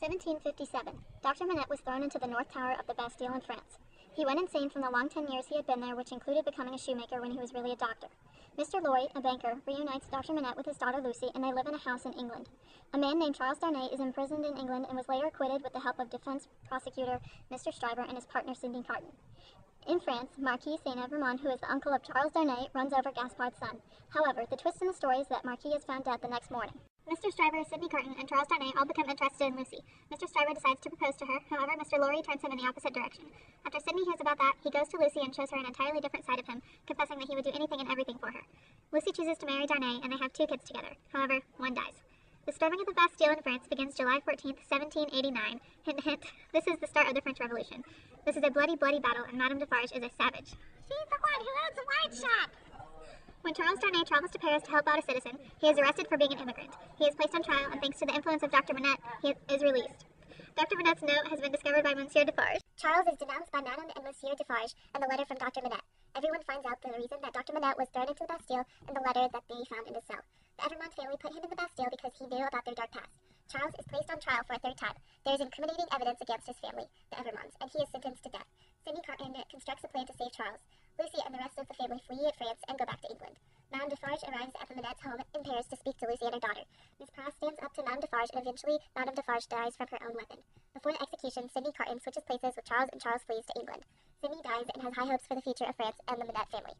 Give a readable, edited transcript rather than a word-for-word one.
1757. Dr. Manette was thrown into the North Tower of the Bastille in France. He went insane from the long 10 years he had been there, which included becoming a shoemaker when he was really a doctor. Mr. Lorry, a banker, reunites Dr. Manette with his daughter Lucy, and they live in a house in England. A man named Charles Darnay is imprisoned in England and was later acquitted with the help of defense prosecutor Mr. Stryver and his partner Sidney Carton. In France, Marquis Saint-Evremond, who is the uncle of Charles Darnay, runs over Gaspard's son. However, the twist in the story is that Marquis is found dead the next morning. Mr. Stryver, Sidney Carton, and Charles Darnay all become interested in Lucy. Mr. Stryver decides to propose to her, however, Mr. Lorry turns him in the opposite direction. After Sidney hears about that, he goes to Lucy and shows her an entirely different side of him, confessing that he would do anything and everything for her. Lucy chooses to marry Darnay, and they have 2 kids together. However, one dies. The storming of the Bastille in France begins July 14th, 1789. Hint, hint, this is the start of the French Revolution. This is a bloody, bloody battle, and Madame Defarge is a savage. She's the one who owns a wine shop! When Charles Darnay travels to Paris to help out a citizen, he is arrested for being an immigrant. He is placed on trial, and thanks to the influence of Dr. Manette, he is released. Dr. Manette's note has been discovered by Monsieur Defarge. Charles is denounced by Madame and Monsieur Defarge and the letter from Dr. Manette. Everyone finds out the reason that Dr. Manette was thrown into the Bastille and the letter that they found in his cell. The Evremond family put him in the Bastille because he knew about their dark past. Charles is placed on trial for a 3rd time. There is incriminating evidence against his family, the Evremonds, and he is sentenced to death. Sidney Carton constructs a plan to save Charles. Lucy and the rest of the family flee France and go back to England. Madame Defarge arrives at the Manette's home in Paris to speak to Lucy and her daughter. Miss Pross stands up to Madame Defarge, and eventually Madame Defarge dies from her own weapon. Before the execution, Sidney Carton switches places with Charles, and Charles flees to England. Sidney dies and has high hopes for the future of France and the Manette family.